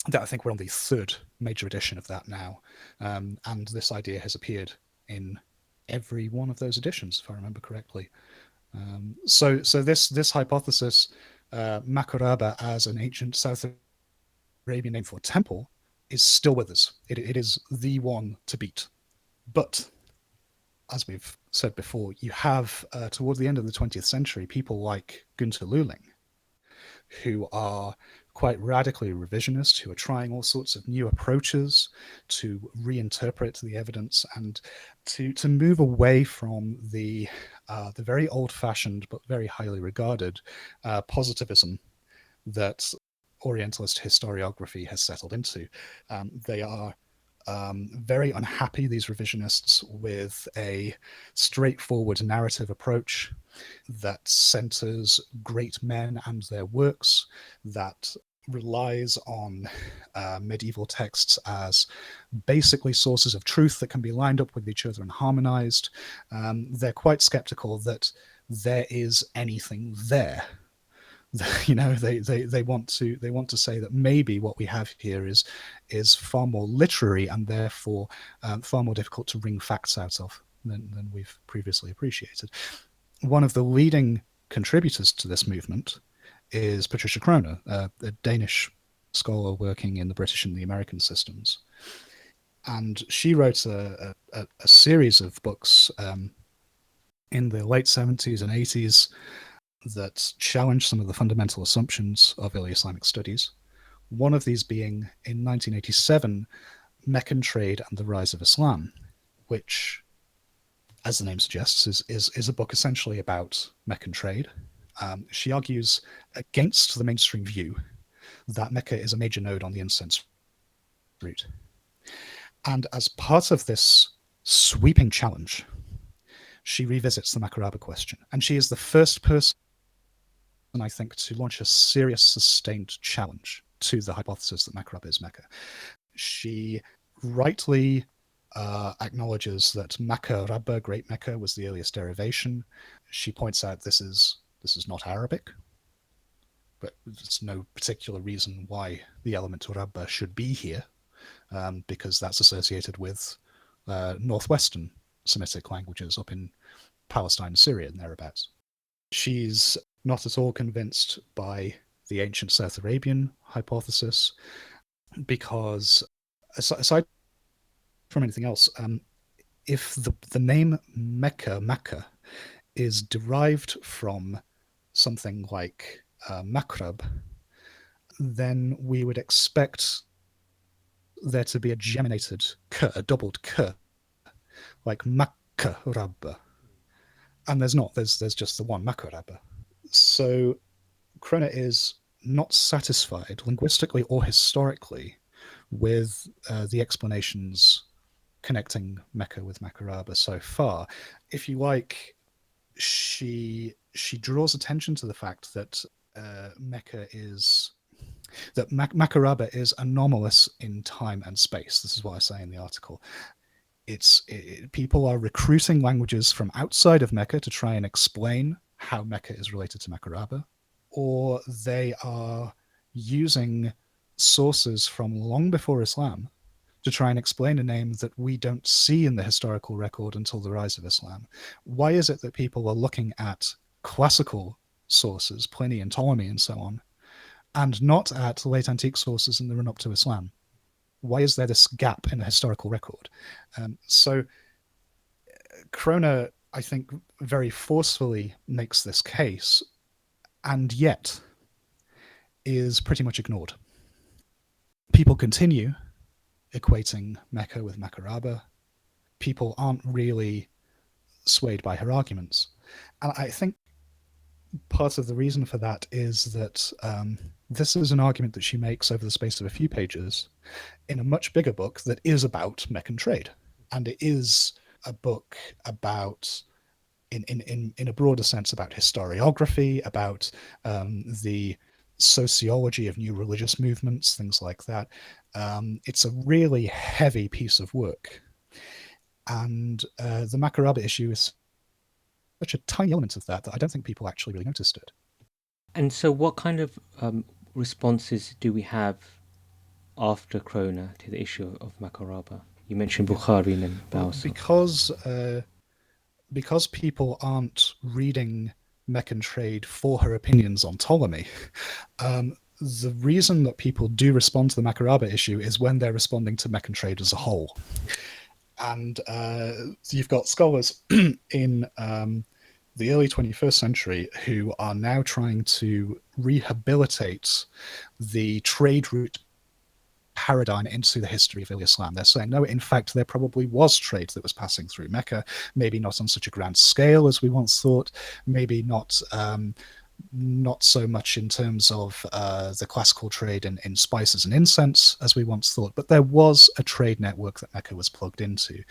that I think we're on the third major edition of that now, and this idea has appeared in every one of those editions, if I remember correctly. So this hypothesis, Macoraba as an ancient South Arabian name for temple, is still with us. It is the one to beat. But as we've said before, you have towards the end of the 20th century people like Günter Lühling, who are quite radically revisionist, who are trying all sorts of new approaches to reinterpret the evidence and to move away from the very old-fashioned but very highly regarded positivism that Orientalist historiography has settled into. They are very unhappy, these revisionists, with a straightforward narrative approach that centers great men and their works, that relies on medieval texts as basically sources of truth that can be lined up with each other and harmonized. They're quite skeptical that there is anything there. You know, they want to say that maybe what we have here is far more literary and therefore far more difficult to wring facts out of than we've previously appreciated. One of the leading contributors to this movement is Patricia Kroner, a Danish scholar working in the British and the American systems, and she wrote a series of books in the late 70s and 80s that challenged some of the fundamental assumptions of early Islamic studies. One of these being, in 1987, Meccan Trade and the Rise of Islam, which, as the name suggests, is a book essentially about Meccan trade. She argues against the mainstream view that Mecca is a major node on the incense route. And as part of this sweeping challenge, she revisits the Macoraba question. And she is the first person, I think, to launch a serious, sustained challenge to the hypothesis that Macoraba is Mecca. She rightly acknowledges that Macoraba, Great Mecca, was the earliest derivation. She points out this is not Arabic, but there's no particular reason why the element Rabba should be here, because that's associated with northwestern Semitic languages up in Palestine, Syria, and thereabouts. She's not at all convinced by the ancient South Arabian hypothesis, because aside from anything else, if the name Mecca is derived from something like Makrab, then we would expect there to be a geminated k, a doubled k, like Macoraba. And there's not, there's just the one Macoraba. So Krona is not satisfied linguistically or historically with the explanations connecting Mecca with Macoraba so far. If you like, she draws attention to the fact that Mecca is that Macoraba is anomalous in time and space. This is what I say in the article. People are recruiting languages from outside of Mecca to try and explain how Mecca is related to Macoraba, or they are using sources from long before Islam to try and explain a name that we don't see in the historical record until the rise of Islam. Why is it that people are looking at classical sources, Pliny and Ptolemy and so on, and not at late antique sources in the run up to Islam? Why is there this gap in the historical record? So Krona, I think, very forcefully makes this case, and yet is pretty much ignored. People continue equating Mecca with Macoraba. People aren't really swayed by her arguments. And I think part of the reason for that is that this is an argument that she makes over the space of a few pages in a much bigger book that is about Meccan trade. And it is a book about, in a broader sense, about historiography, about the sociology of new religious movements, things like that. It's a really heavy piece of work. And the Macoraba issue is such a tiny element of that I don't think people actually really noticed it. And so, what kind of responses do we have after Krona to the issue of Macoraba? You mentioned Bukharin and Bausa. Because people aren't reading Meccan trade for her opinions on Ptolemy, the reason that people do respond to the Macoraba issue is when they're responding to Meccan trade as a whole. And you've got scholars in the early 21st century who are now trying to rehabilitate the trade route paradigm into the history of early Islam. They're saying, no, in fact, there probably was trade that was passing through Mecca, maybe not on such a grand scale as we once thought, maybe not so much in terms of the classical trade in spices and incense as we once thought, but there was a trade network that Mecca was plugged into.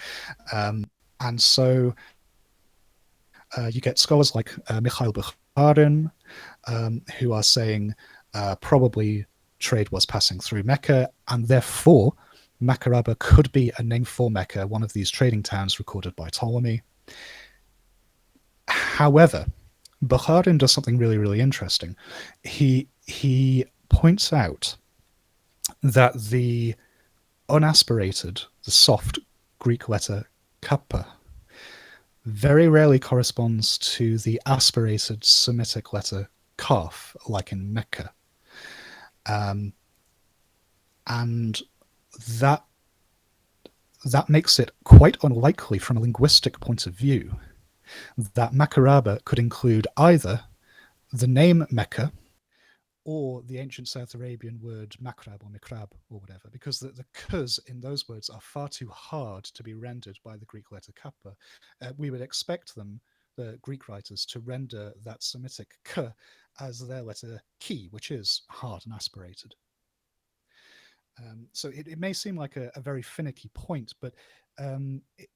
And so you get scholars like Mikhail Bukharin, who are saying probably trade was passing through Mecca, and therefore Macoraba could be a name for Mecca, one of these trading towns recorded by Ptolemy. However, Bukharin does something really, really interesting. He points out that the unaspirated, the soft Greek letter kappa very rarely corresponds to the aspirated Semitic letter kaf, like in Mecca. And that makes it quite unlikely from a linguistic point of view that Macoraba could include either the name Mecca or the ancient South Arabian word makrab or mikrab or whatever, because the k's in those words are far too hard to be rendered by the Greek letter kappa. We would expect them, the Greek writers, to render that Semitic k as their letter ki, which is hard and aspirated. So it may seem like a very finicky point, but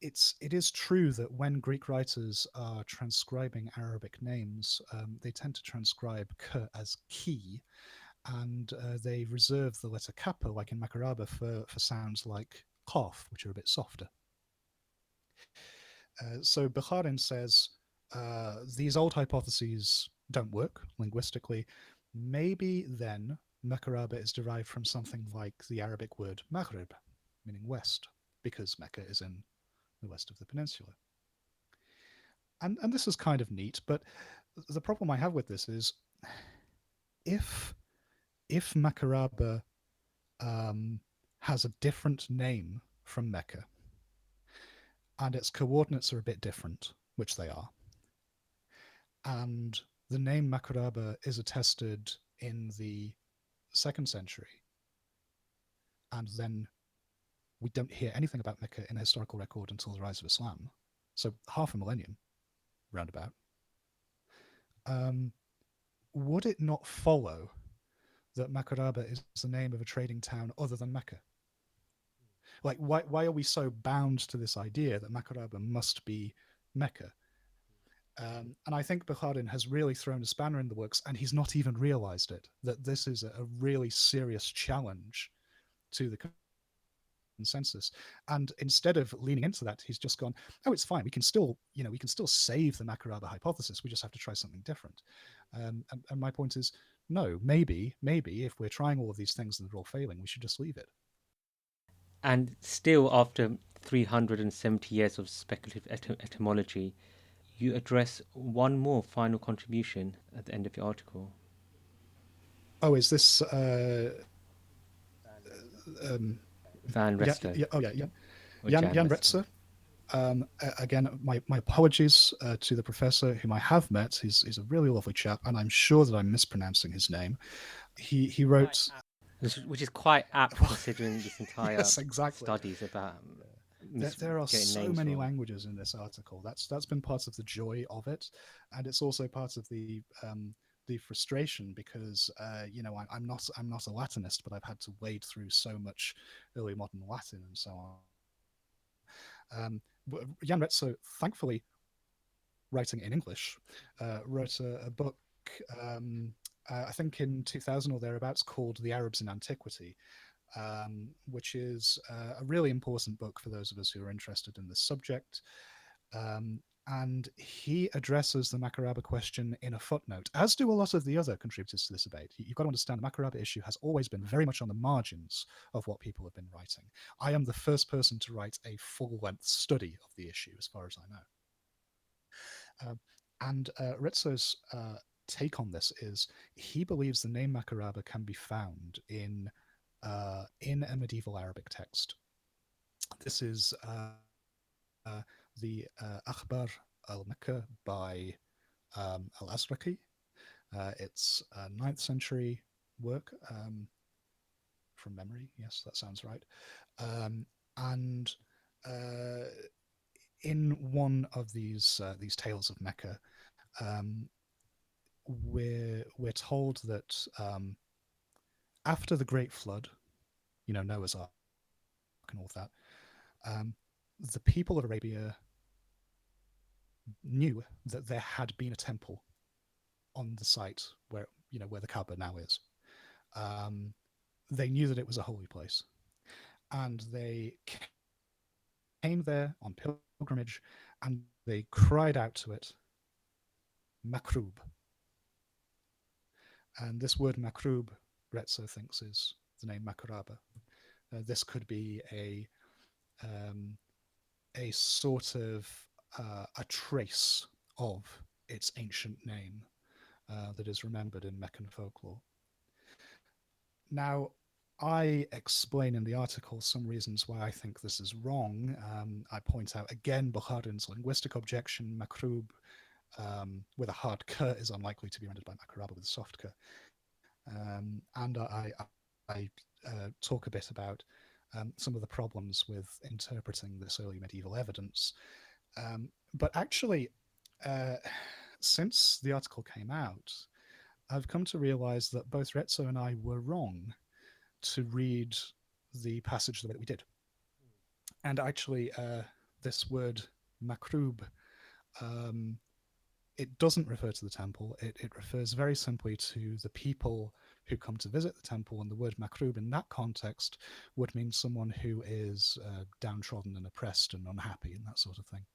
it is true that when Greek writers are transcribing Arabic names, they tend to transcribe k as ki, and they reserve the letter kappa, like in Macoraba, for sounds like qaf, which are a bit softer. So Bukharin says these old hypotheses don't work linguistically. Maybe then Macoraba is derived from something like the Arabic word Maghrib, meaning west, because Mecca is in the west of the peninsula. And this is kind of neat, but the problem I have with this is if Macoraba has a different name from Mecca, and its coordinates are a bit different, which they are, and the name Macoraba is attested in the 2nd century, and then we don't hear anything about Mecca in a historical record until the rise of Islam, so half a millennium, roundabout. Um, would it not follow that Macoraba is the name of a trading town other than Mecca? Like, why are we so bound to this idea that Macoraba must be Mecca? And I think Bukharin has really thrown a spanner in the works, and he's not even realized it, that this is a really serious challenge to the consensus. And instead of leaning into that, he's just gone, oh, it's fine. We can still, we can still save the Macoraba hypothesis. We just have to try something different. And my point is, no, maybe if we're trying all of these things and they're all failing, we should just leave it. And still, after 370 years of speculative etymology, you address one more final contribution at the end of your article. Oh, is this Van Resto. Jan Retzer. Again, my apologies to the professor whom I have met. He's a really lovely chap, and I'm sure that I'm mispronouncing his name. He wrote, which is quite apt considering this entire yes, exactly. studies about. There are so many languages in this article. That's been part of the joy of it, and it's also part of the frustration because I'm not a Latinist, but I've had to wade through so much early modern Latin and so on. Jan Retzo, thankfully, writing in English, wrote a book, I think in 2000 or thereabouts, called The Arabs in Antiquity, which is a really important book for those of us who are interested in this subject. And he addresses the Macoraba question in a footnote, as do a lot of the other contributors to this debate. You've got to understand the Macoraba issue has always been very much on the margins of what people have been writing. I am the first person to write a full-length study of the issue, as far as I know. And Rizzo's take on this is he believes the name Macoraba can be found in a medieval Arabic text. This is the Akhbar al-Mecca by al-Azraqi. It's a 9th century work from memory. Yes, that sounds right. And in one of these tales of Mecca, we're told that after the Great Flood, Noah's Ark and all of that, the people of Arabia knew that there had been a temple on the site where the Kaaba now is. They knew that it was a holy place, and they came there on pilgrimage, and they cried out to it, Makrub. And this word Makrub, Retzo thinks, is the name Macoraba. This could be a sort of a trace of its ancient name that is remembered in Meccan folklore. Now, I explain in the article some reasons why I think this is wrong. I point out again Bukharin's linguistic objection. Makrub with a hard k is unlikely to be rendered by Macoraba with a soft k. And I talk a bit about some of the problems with interpreting this early medieval evidence. But actually, since the article came out, I've come to realize that both Retzo and I were wrong to read the passage the way that we did. And actually, this word makrub, it doesn't refer to the temple. It refers very simply to the people who come to visit the temple, and the word makrub in that context would mean someone who is downtrodden and oppressed and unhappy and that sort of thing.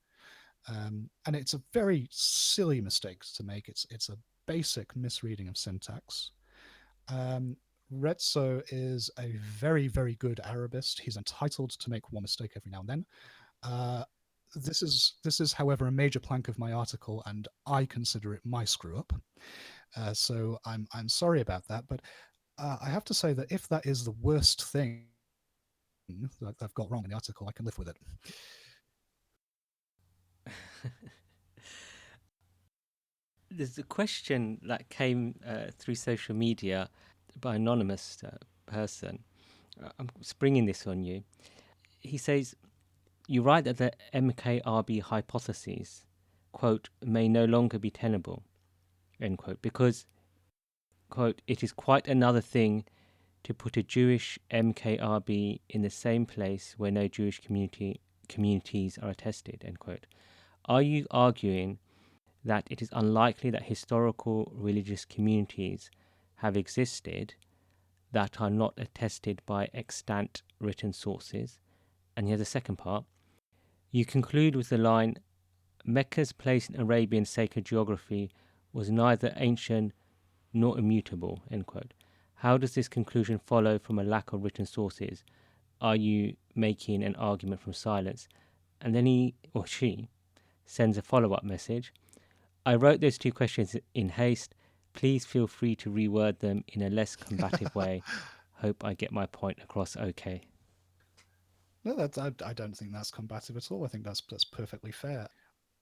And it's a very silly mistake to make. It's a basic misreading of syntax. Retzo is a very, very good Arabist. He's entitled to make one mistake every now and then. This is, however, a major plank of my article, and I consider it my screw up. So I'm sorry about that, but I have to say that if that is the worst thing that I've got wrong in the article, I can live with it. There's a question that came through social media by an anonymous person. I'm springing this on you. he says, you write that the MKRB hypotheses, quote, may no longer be tenable, end quote, because, quote, it is quite another thing to put a Jewish MKRB in the same place where no Jewish communities are attested, end quote. Are you arguing that it is unlikely that historical religious communities have existed that are not attested by extant written sources? And here's the second part. You conclude with the line, Mecca's place in Arabian sacred geography was neither ancient nor immutable, end quote. How does this conclusion follow from a lack of written sources? Are you making an argument from silence? And then he or she sends a follow-up message. I wrote those two questions in haste. Please feel free to reword them in a less combative way. Hope I get my point across okay. No, I don't think that's combative at all. I think that's perfectly fair.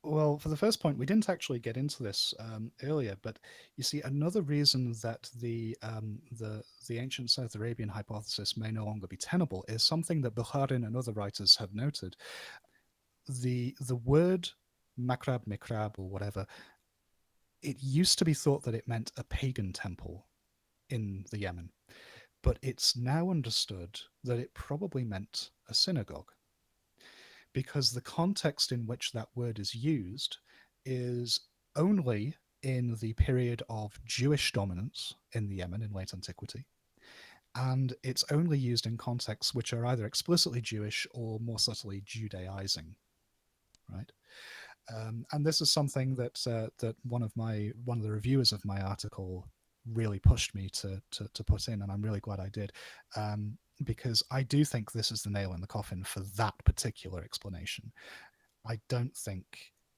Well, for the first point, we didn't actually get into this earlier, but you see, another reason that the ancient South Arabian hypothesis may no longer be tenable is something that Bukharin and other writers have noted. The word Makrab, or whatever, it used to be thought that it meant a pagan temple in the Yemen, but it's now understood that it probably meant a synagogue, because the context in which that word is used is only in the period of Jewish dominance in the Yemen in late antiquity. And it's only used in contexts which are either explicitly Jewish or more subtly Judaizing, right? And this is something that one of the reviewers of my article really pushed me to put in, and I'm really glad I did, because I do think this is the nail in the coffin for that particular explanation. I don't think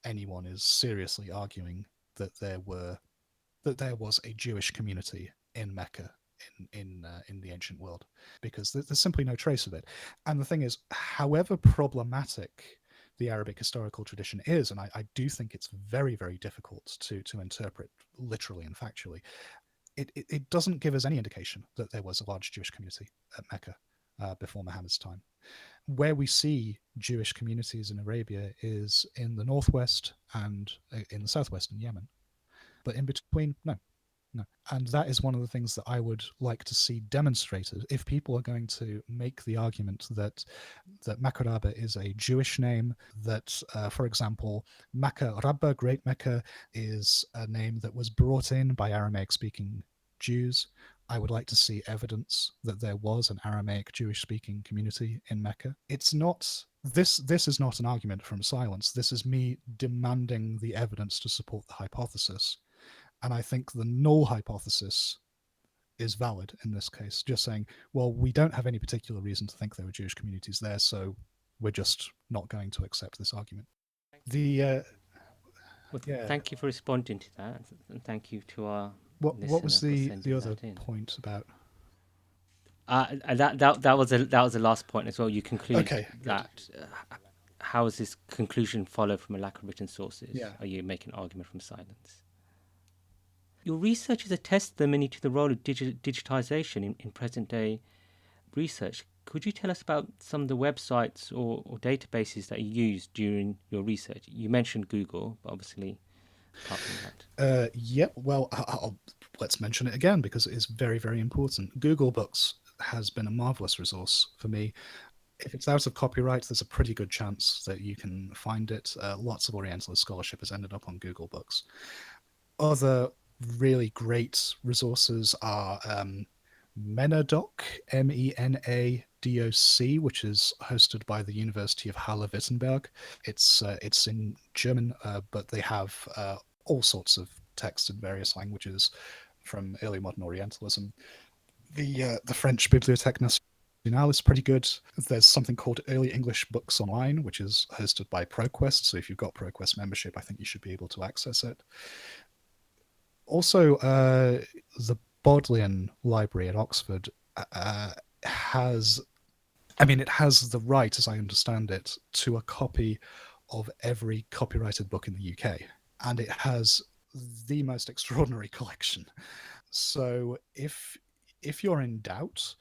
anyone is seriously arguing that there was a Jewish community in Mecca in the ancient world, because there's simply no trace of it. And the thing is, however problematic the Arabic historical tradition is, and I do think it's very, very difficult to interpret literally and factually, it doesn't give us any indication that there was a large Jewish community at Mecca before Muhammad's time. Where we see Jewish communities in Arabia is in the northwest and in the southwest in Yemen. But in between, no, no. And that is one of the things that I would like to see demonstrated. If people are going to make the argument that Macoraba is a Jewish name, that, for example, Macoraba, Great Mecca, is a name that was brought in by Aramaic-speaking Jews, I would like to see evidence that there was an Aramaic Jewish-speaking community in Mecca. It's not this is not an argument from silence. This is me demanding the evidence to support the hypothesis. And I think the null hypothesis is valid in this case, just saying, well, we don't have any particular reason to think there were Jewish communities there, so we're just not going to accept this argument. Well, Yeah. thank you for responding to that, and thank you to our What listener was for the sending other that in. point about? That was the last point as well. You conclude Okay, good. that how does this conclusion follow from a lack of written sources? Yeah. Are you making an argument from silence? Your research has attested the many to the role of digitization in present day research. Could you tell us about some of the websites or databases that you used during your research? You mentioned Google, but obviously, apart from that. Yep. Well, let's mention it again because it is very, very important. Google Books has been a marvelous resource for me. If it's out of copyright, there's a pretty good chance that you can find it. Lots of Orientalist scholarship has ended up on Google Books. Other really great resources are Menadoc, Menadoc, which is hosted by the University of Halle-Wittenberg. It's in German, but they have all sorts of texts in various languages from early modern Orientalism. The French Bibliothèque Nationale is pretty good. There's something called Early English Books Online, which is hosted by ProQuest. So if you've got ProQuest membership, I think you should be able to access it. Also, the Bodleian Library at Oxford has, it has the right, as I understand it, to a copy of every copyrighted book in the UK, and it has the most extraordinary collection. So if you're in doubt,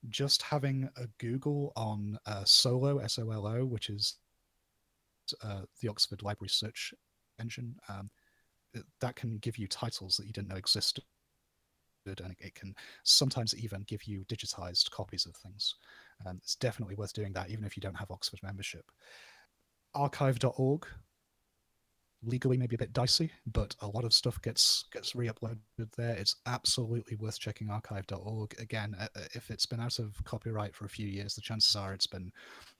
just having a Google on Solo, SOLO, which is the Oxford Library Search Engine, that can give you titles that you didn't know existed, and it can sometimes even give you digitized copies of things. It's definitely worth doing that, even if you don't have Oxford membership. Archive.org, legally maybe a bit dicey, but a lot of stuff gets re-uploaded there. It's absolutely worth checking archive.org. Again, if it's been out of copyright for a few years, the chances are it's been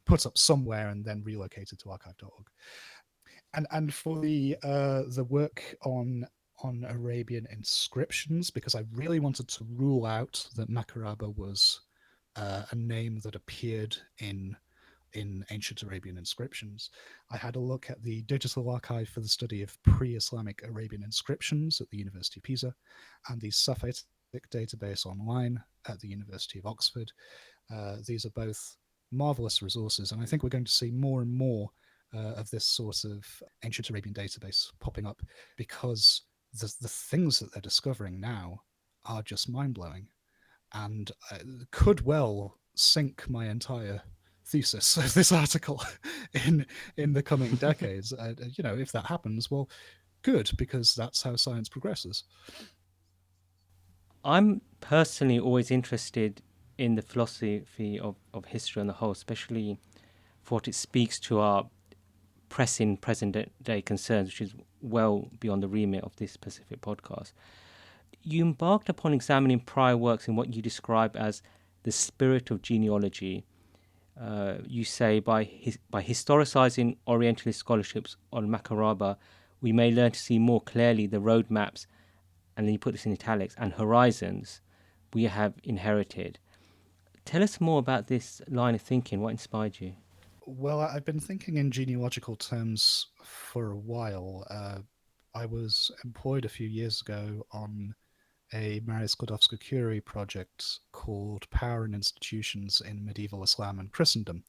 put up somewhere and then relocated to archive.org. And for the work on Arabian inscriptions, because I really wanted to rule out that Macoraba was a name that appeared in ancient Arabian inscriptions. I had a look at the Digital Archive for the Study of Pre-Islamic Arabian Inscriptions at the University of Pisa and the Safaitic Database Online at the University of Oxford. These are both marvelous resources, and I think we're going to see more and more of this sort of ancient Arabian database popping up because the things that they're discovering now are just mind blowing and could well sink my entire thesis of this article in in the coming decades. If that happens, well, good, because that's how science progresses. I'm personally always interested in the philosophy of history on the whole, especially for what it speaks to our pressing present day concerns, which is well beyond the remit of this specific podcast. You embarked upon examining prior works in what you describe as the spirit of genealogy. You say by historicizing Orientalist scholarships on Macoraba, we may learn to see more clearly the roadmaps, and then you put this in italics, and horizons we have inherited. Tell us more about this line of thinking. What inspired you? Well, I've been thinking in genealogical terms for a while. I was employed a few years ago on a Marius Skłodowska-Curie project called Power and Institutions in Medieval Islam and Christendom,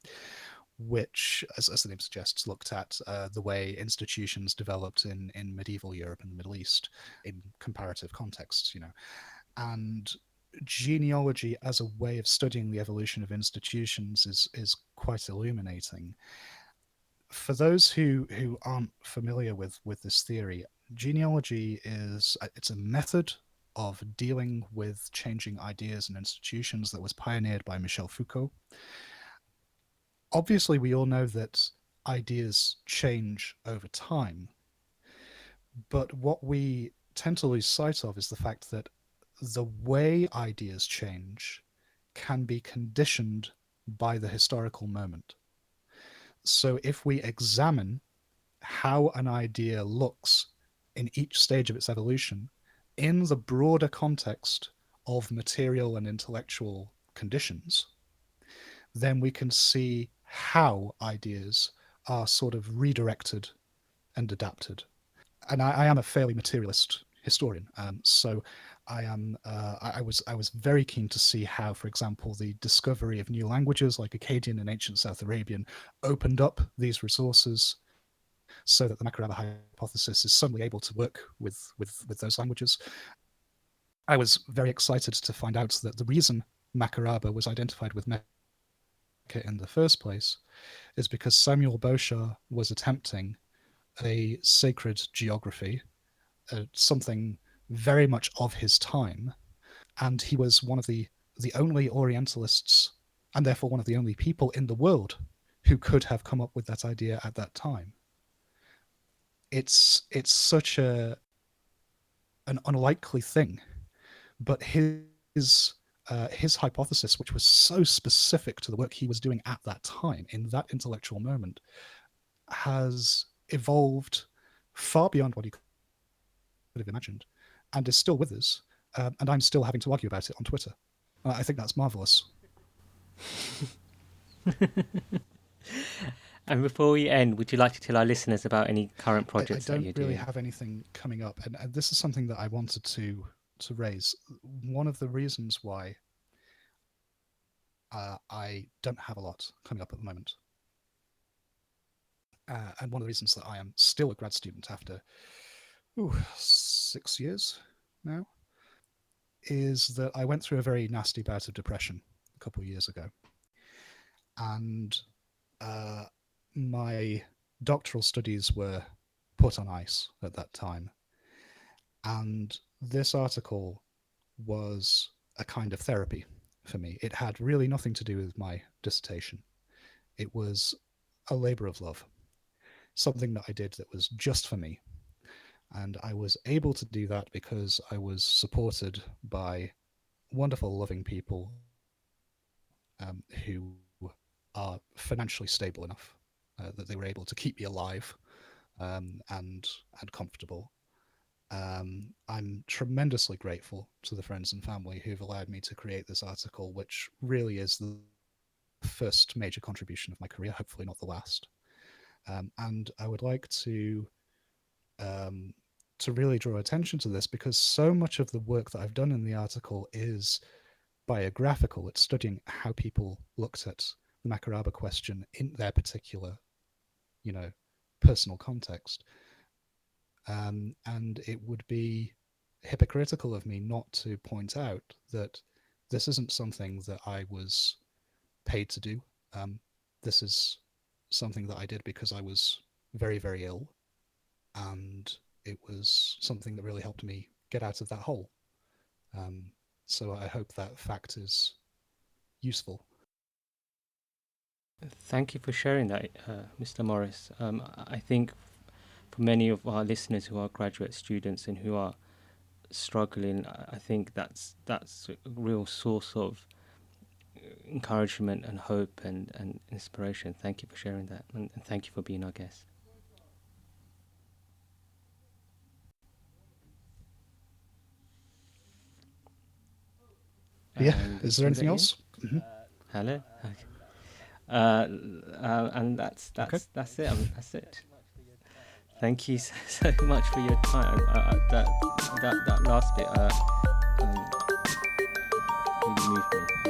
which, as the name suggests, looked at the way institutions developed in medieval Europe and the Middle East in comparative contexts, and genealogy as a way of studying the evolution of institutions is quite illuminating. For those who aren't familiar with this theory, genealogy is it's a method of dealing with changing ideas and institutions that was pioneered by Michel Foucault. Obviously, we all know that ideas change over time, but what we tend to lose sight of is the fact that the way ideas change can be conditioned by the historical moment. So if we examine how an idea looks in each stage of its evolution in the broader context of material and intellectual conditions, then we can see how ideas are sort of redirected and adapted. And I am a fairly materialist historian, so I was very keen to see how, for example, the discovery of new languages like Akkadian and ancient South Arabian opened up these resources so that the Macoraba hypothesis is suddenly able to work with those languages. I was very excited to find out that the reason Macoraba was identified with Mecca in the first place is because Samuel Bauchart was attempting a sacred geography, something very much of his time, and he was one of the only Orientalists, and therefore one of the only people in the world who could have come up with that idea at that time. It's such an unlikely thing, but his hypothesis, which was so specific to the work he was doing at that time in that intellectual moment, has evolved far beyond what he could have imagined, and is still with us. And I'm still having to argue about it on Twitter. I think that's marvelous. And before we end, would you like to tell our listeners about any current I projects that don't you're really doing? have anything coming up, and this is something that I wanted to raise. One of the reasons why I don't have a lot coming up at the moment, and one of the reasons that I am still a grad student after 6 years now, is that I went through a very nasty bout of depression couple of years ago. And my doctoral studies were put on ice at that time. And this article was a kind of therapy for me. It had really nothing to do with my dissertation. It was a labor of love, something that I did that was just for me. And I was able to do that because I was supported by wonderful, loving people who are financially stable enough that they were able to keep me alive and comfortable. I'm tremendously grateful to the friends and family who've allowed me to create this article, which really is the first major contribution of my career, hopefully not the last. And I would like to really draw attention to this because so much of the work that I've done in the article is biographical. It's studying how people looked at the Macoraba question in their particular, personal context. And it would be hypocritical of me not to point out that this isn't something that I was paid to do. This is something that I did because I was very, very ill, and it was something that really helped me get out of that hole. So I hope that fact is useful. Thank you for sharing that, Mr. Morris. I think for many of our listeners who are graduate students and who are struggling, I think that's a real source of encouragement and hope and inspiration. Thank you for sharing that, and thank you for being our guest. Yeah. And Is there anything else? Hello. Okay. And that's Okay. it. That's it. Thank you so much for your time. That last bit really moved me.